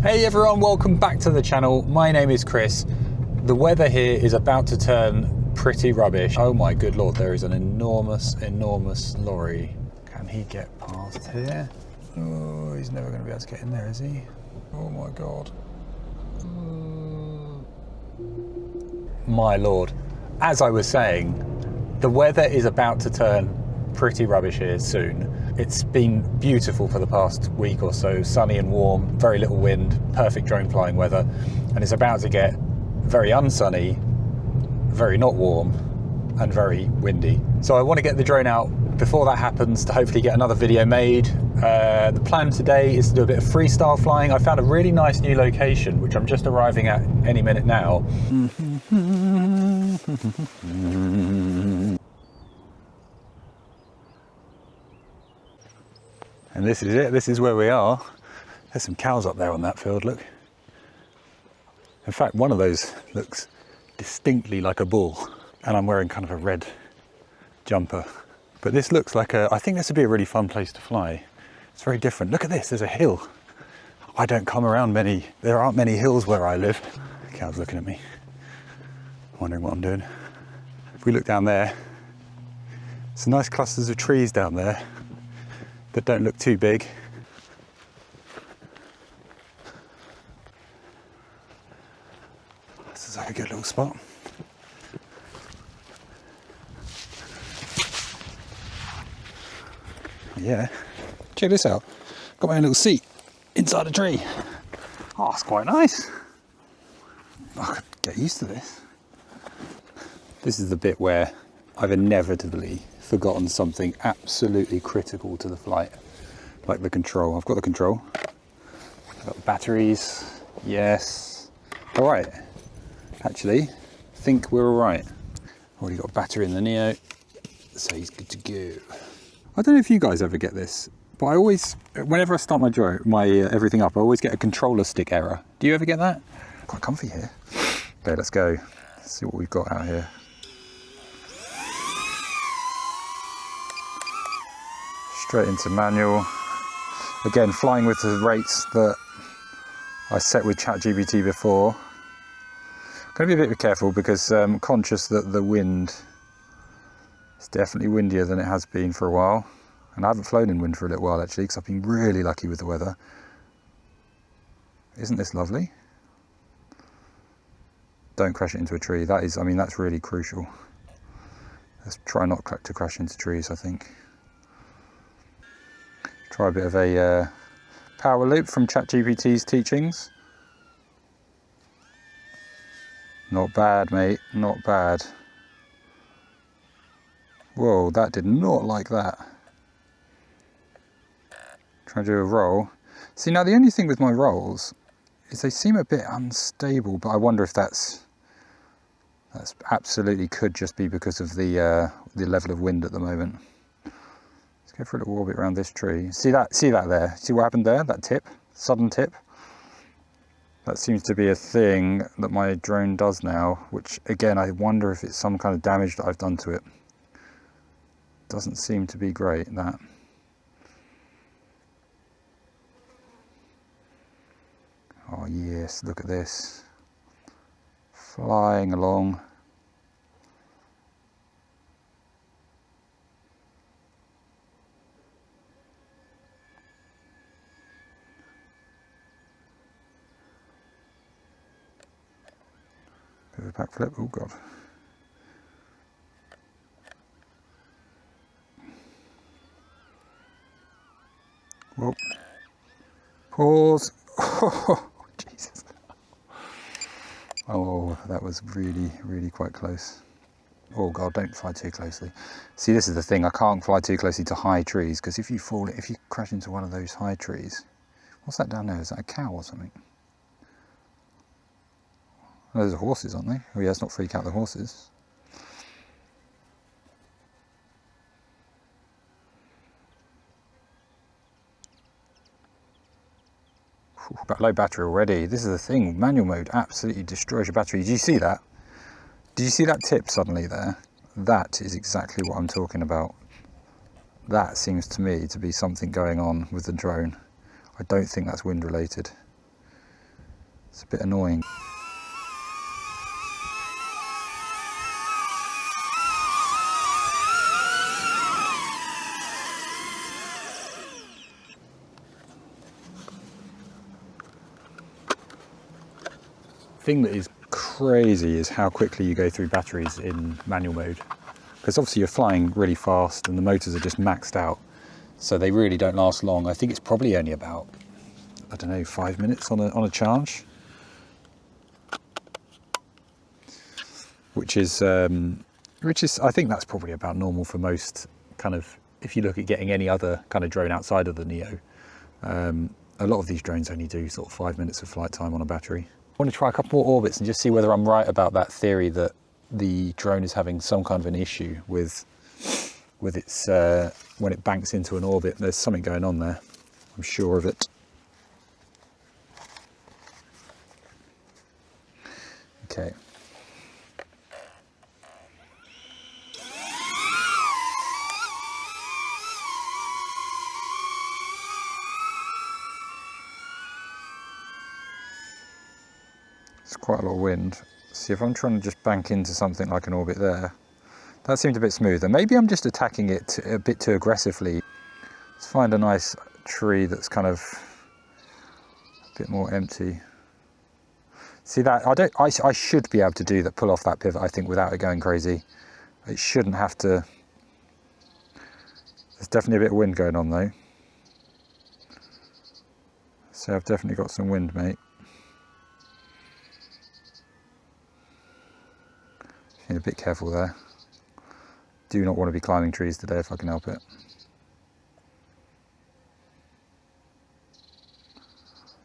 Hey everyone, welcome back to the channel. My name is Chris. The weather here is about to turn pretty rubbish. Oh my good lord, there is an enormous lorry. Can he get past here? Oh, he's never going to be able to get in there, is he? Oh my god. My lord. As I was saying, the weather is about to turn pretty rubbish here soon. It's been beautiful for the past week or so, sunny and warm, very little wind, perfect drone flying weather, and it's about to get very unsunny, very not warm, and very windy. So I want to get the drone out before that happens to hopefully get another video made. The plan today is to do a bit of freestyle flying. I found a really nice new location, which I'm just arriving at any minute now. And this is it, this is where we are. There's some cows up there on that field, look. In fact, one of those looks distinctly like a bull. And I'm wearing kind of a red jumper. But this looks like I think this would be a really fun place to fly. It's very different. Look at this, there's a hill. I don't come around many, there aren't many hills where I live. The cow's looking at me, wondering what I'm doing. If we look down there, some nice clusters of trees down there that don't look too big. This is like a good little spot. Yeah, check this out. Got my own little seat inside a tree. Oh, it's quite nice. I could get used to this. This is the bit where I've inevitably forgotten something absolutely critical to the flight, like the control. I've got the control. I've got batteries. Yes. All right. Actually, I think we're all right. Already got a battery in the Neo, so he's good to go. I don't know if you guys ever get this, but I always, whenever I start my everything up, I always get a controller stick error. Do you ever get that? Quite comfy here. Okay, let's go. Let's see what we've got out here. Straight into manual. Again, flying with the rates that I set with ChatGPT before. Going to be a bit careful because I'm conscious that the wind is definitely windier than it has been for a while. And I haven't flown in wind for a little while actually, because I've been really lucky with the weather. Isn't this lovely? Don't crash it into a tree. That is, I mean, that's really crucial. Let's try not to crash into trees, I think. Try a bit of a power loop from ChatGPT's teachings. Not bad, mate, not bad. Whoa, that did not like that. Try to do a roll. See, now the only thing with my rolls is they seem a bit unstable, but I wonder if that's absolutely could just be because of the level of wind at the moment. Go for a little orbit around this tree. See that there? See what happened there? That tip, sudden tip. That seems to be a thing that my drone does now, which again, I wonder if it's some kind of damage that I've done to it. Doesn't seem to be great, that. Oh yes, look at this. Flying along. Bit of a back flip, oh god. Whoa. Pause. Oh, Jesus. Oh, that was really quite close. Oh god, don't fly too closely. See, this is the thing, I can't fly too closely to high trees, because if you crash into one of those high trees, what's that down there? Is that a cow or something? Oh, those are horses, aren't they? Oh yeah, let's not freak out the horses. Got low battery already. This is the thing, manual mode absolutely destroys your battery. Did you see that? Did you see that tip suddenly there? That is exactly what I'm talking about. That seems to me to be something going on with the drone. I don't think that's wind related. It's a bit annoying. The thing that is crazy is how quickly you go through batteries in manual mode, because obviously you're flying really fast and the motors are just maxed out, so they really don't last long. I think it's probably only about, I don't know, 5 minutes on a charge, which is I think that's probably about normal for most kind of, if you look at getting any other kind of drone outside of the Neo. A lot of these drones only do sort of 5 minutes of flight time on a battery. I want to try a couple more orbits and just see whether I'm right about that theory that the drone is having some kind of an issue with its when it banks into an orbit. There's something going on there, I'm sure of it. Okay. It's quite a lot of wind. See, if I'm trying to just bank into something like an orbit there, that seemed a bit smoother. Maybe I'm just attacking it a bit too aggressively. Let's find a nice tree that's kind of a bit more empty. See that? I should be able to do that, pull off that pivot, I think, without it going crazy. It shouldn't have to. There's definitely a bit of wind going on though. So I've definitely got some wind, mate. Being a bit careful there. Do not want to be climbing trees today if I can help it.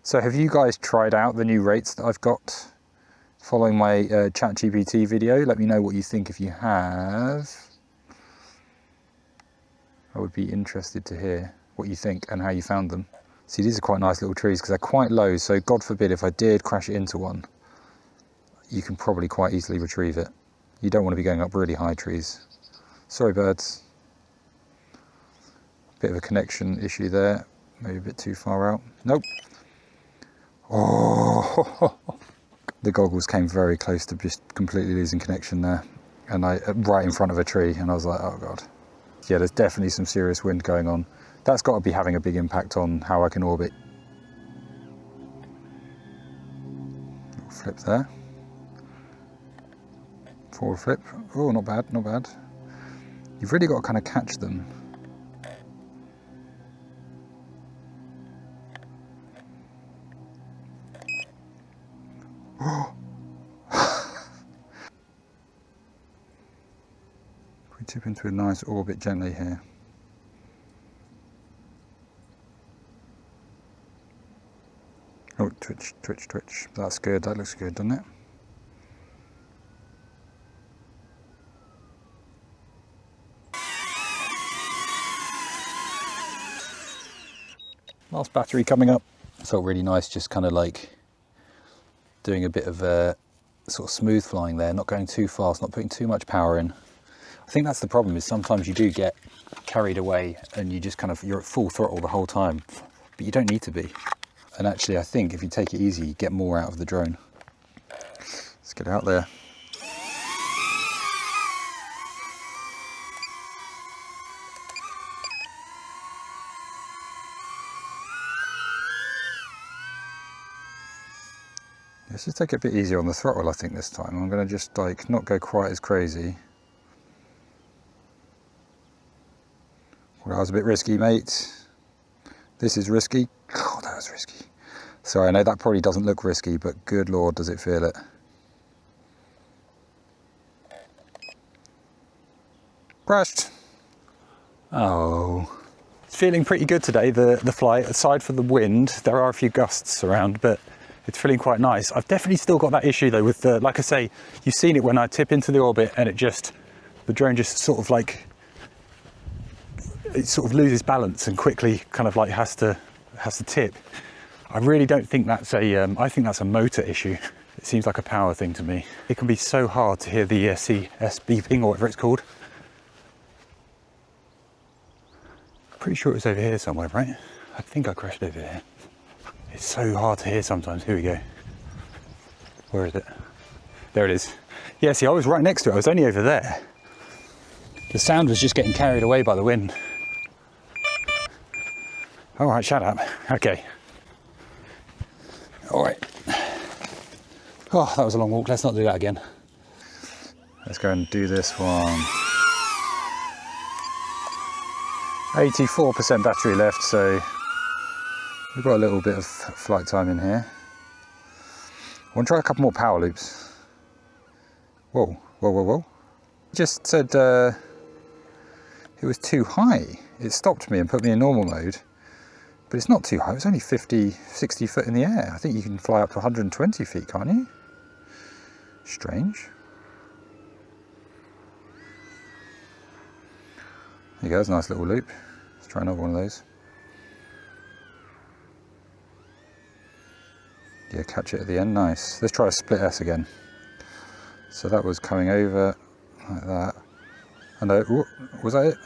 So have you guys tried out the new rates that I've got following my ChatGPT video? Let me know what you think if you have. I would be interested to hear what you think and how you found them. See, these are quite nice little trees because they're quite low, so God forbid if I did crash it into one, you can probably quite easily retrieve it. You don't want to be going up really high trees. Sorry birds. Bit of a connection issue there. Maybe a bit too far out. Nope. Oh, the goggles came very close to just completely losing connection there. And right in front of a tree, and I was like, oh God. Yeah, there's definitely some serious wind going on. That's got to be having a big impact on how I can orbit. Flip there. Forward flip. Oh, not bad, not bad. You've really got to kind of catch them. Oh. We tip into a nice orbit gently here. Oh, twitch, twitch, twitch. That's good, that looks good, doesn't it? Last battery coming up. Felt really nice, just kind of like doing a bit of sort of smooth flying there, not going too fast, not putting too much power in. I think that's the problem, is sometimes you do get carried away and you just kind of, you're at full throttle the whole time, but you don't need to be. And actually I think if you take it easy, you get more out of the drone. Let's get out there. Let's just take it a bit easier on the throttle, I think, this time. I'm going to just like not go quite as crazy. Well, that was a bit risky, mate. This is risky. Oh, that was risky. Sorry, I know that probably doesn't look risky, but good Lord, does it feel it. Crashed. Oh. It's feeling pretty good today, the flight. Aside from the wind, there are a few gusts around, but it's feeling quite nice. I've definitely still got that issue though with the, like I say, you've seen it when I tip into the orbit and the drone just sort of like, it sort of loses balance and quickly kind of like has to tip. I really don't think that's I think that's a motor issue. It seems like a power thing to me. It can be so hard to hear the CS beeping or whatever it's called. Pretty sure it was over here somewhere, right? I think I crashed over here. It's so hard to hear sometimes. Here we go. Where is it? There it is. Yeah, see, I was right next to it. I was only over there. The sound was just getting carried away by the wind. All right, shut up. Okay. All right. Oh, that was a long walk. Let's not do that again. Let's go and do this one. 84% battery left, so we've got a little bit of flight time in here. I want to try a couple more power loops. Whoa, whoa, whoa, whoa. It just said it was too high. It stopped me and put me in normal mode, but it's not too high. It's only 50, 60 foot in the air. I think you can fly up to 120 feet, can't you? Strange. There you go, that's a nice little loop. Let's try another one of those. Yeah, catch it at the end, nice. Let's try a split S again. So that was coming over like that. And was that it?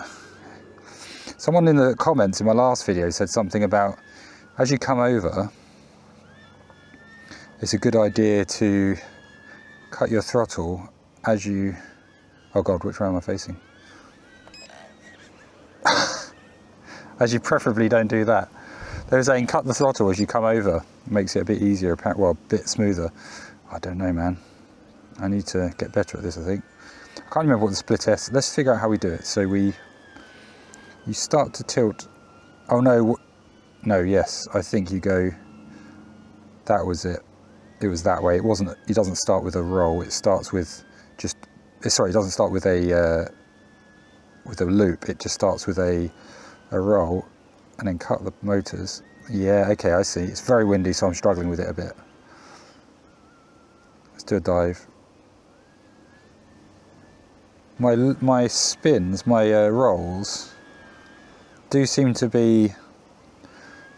Someone in the comments in my last video said something about, as you come over, it's a good idea to cut your throttle as you, oh God, which way am I facing? As you preferably don't do that. They were saying cut the throttle as you come over. It makes it a bit easier, well, a bit smoother. I don't know, man. I need to get better at this, I think. I can't remember what the split S, let's figure out how we do it. So you start to tilt, oh no, no, yes, I think you go, that was it. It was that way. It doesn't start with a roll, it starts with just, sorry, it doesn't start with a loop, it just starts with a roll and then cut the motors. Yeah, okay, I see. It's very windy, so I'm struggling with it a bit. Let's do a dive. My spins, my rolls, do seem to be,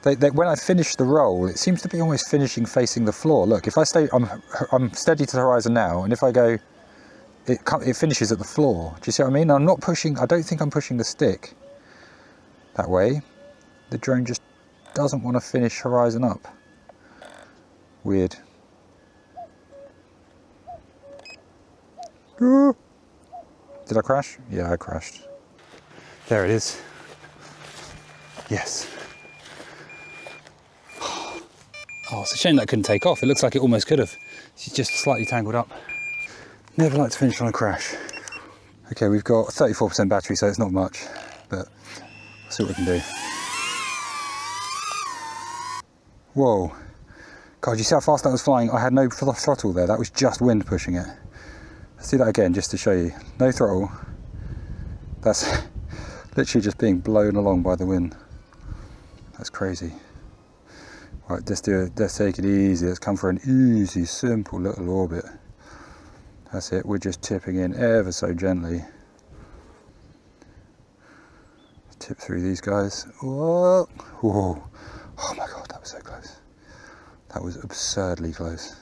when I finish the roll, it seems to be almost finishing facing the floor. Look, if I stay, I'm steady to the horizon now, and if I go, it finishes at the floor. Do you see what I mean? I'm not pushing, I don't think I'm pushing the stick that way. The drone just doesn't want to finish horizon up. Weird. Did I crash? Yeah, I crashed. There it is. Yes. Oh, it's a shame that couldn't take off. It looks like it almost could have. She's just slightly tangled up. Never like to finish on a crash. Okay, we've got 34% battery, so it's not much, but we'll see what we can do. Whoa. God, you see how fast that was flying? I had no throttle there. That was just wind pushing it. Let's do that again, just to show you. No throttle. That's literally just being blown along by the wind. That's crazy. Right, let's take it easy. Let's come for an easy, simple little orbit. That's it, we're just tipping in ever so gently. Tip through these guys. Whoa. Whoa. Oh my God, that was so close. That was absurdly close.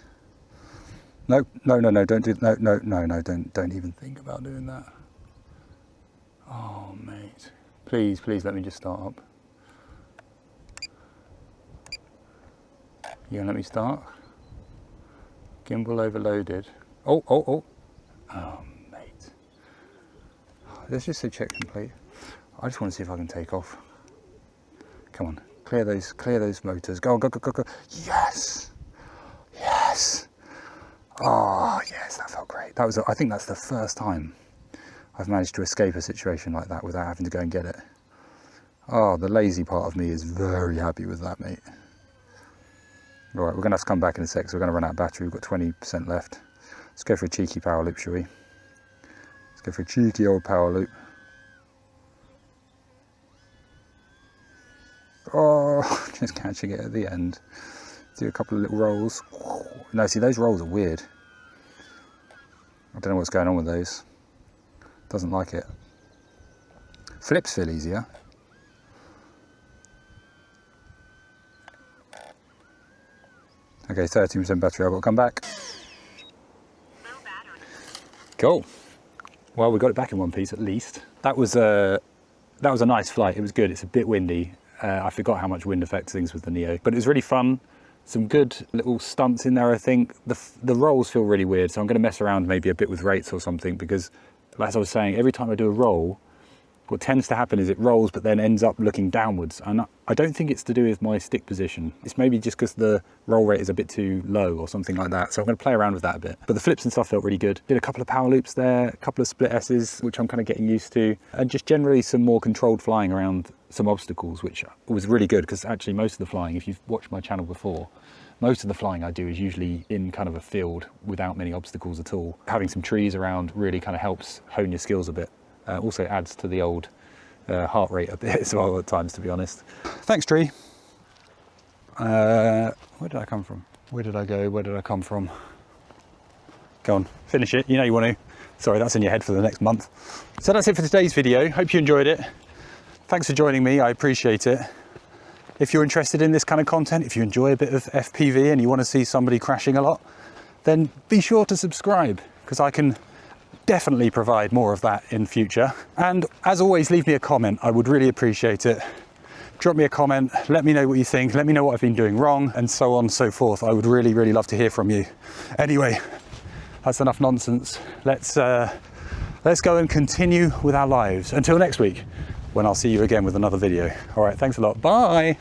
No, no, no, no, don't do, no, no, no, no, don't even think about doing that. Oh, mate. Please, please let me just start up. You gonna let me start? Gimbal overloaded. Oh, oh, oh. Oh, mate. Let's just say check complete. I just want to see if I can take off. Come on, clear those motors. Go, go, go, go, go. Yes! Yes! Oh, yes, that felt great. That was, I think that's the first time I've managed to escape a situation like that without having to go and get it. Oh, the lazy part of me is very happy with that, mate. All right, we're going to have to come back in a sec, so we're going to run out of battery. We've got 20% left. Let's go for a cheeky power loop, shall we? Let's go for a cheeky old power loop. Oh, just catching it at the end. Do a couple of little rolls. No, see, those rolls are weird. I don't know what's going on with those. Doesn't like it. Flips feel easier. Okay, 13% battery, I've got to come back. Cool. Well, we got it back in one piece at least. That was a nice flight. It was good. It's a bit windy. I forgot how much wind affects things with the Neo, but it was really fun. Some good little stunts in there, I think. The rolls feel really weird, so I'm going to mess around maybe a bit with rates or something, because as I was saying, every time I do a roll, what tends to happen is it rolls but then ends up looking downwards, and I don't think it's to do with my stick position. It's maybe just because the roll rate is a bit too low or something like that, so I'm going to play around with that a bit. But the flips and stuff felt really good. Did a couple of power loops there, a couple of split S's, which I'm kind of getting used to, and just generally some more controlled flying around some obstacles, which was really good, because actually most of the flying, if you've watched my channel before, most of the flying I do is usually in kind of a field without many obstacles at all. Having some trees around really kind of helps hone your skills a bit. Also adds to the old heart rate a bit as well at times, to be honest. Thanks, tree. Where did I come from? Where did I go? Where did I come from? Go on, finish it. You know you want to. Sorry, that's in your head for the next month. So that's it for today's video. Hope you enjoyed it. Thanks for joining me. I appreciate it. If you're interested in this kind of content, if you enjoy a bit of FPV and you want to see somebody crashing a lot, then be sure to subscribe, because I can definitely provide more of that in future. And as always, leave me a comment. I would really appreciate it. Drop me a comment, let me know what you think, let me know what I've been doing wrong, and so on and so forth. I would really, really love to hear from you. Anyway, that's enough nonsense. Let's go and continue with our lives. Until next week, when I'll see you again with another video. All right, thanks a lot. Bye.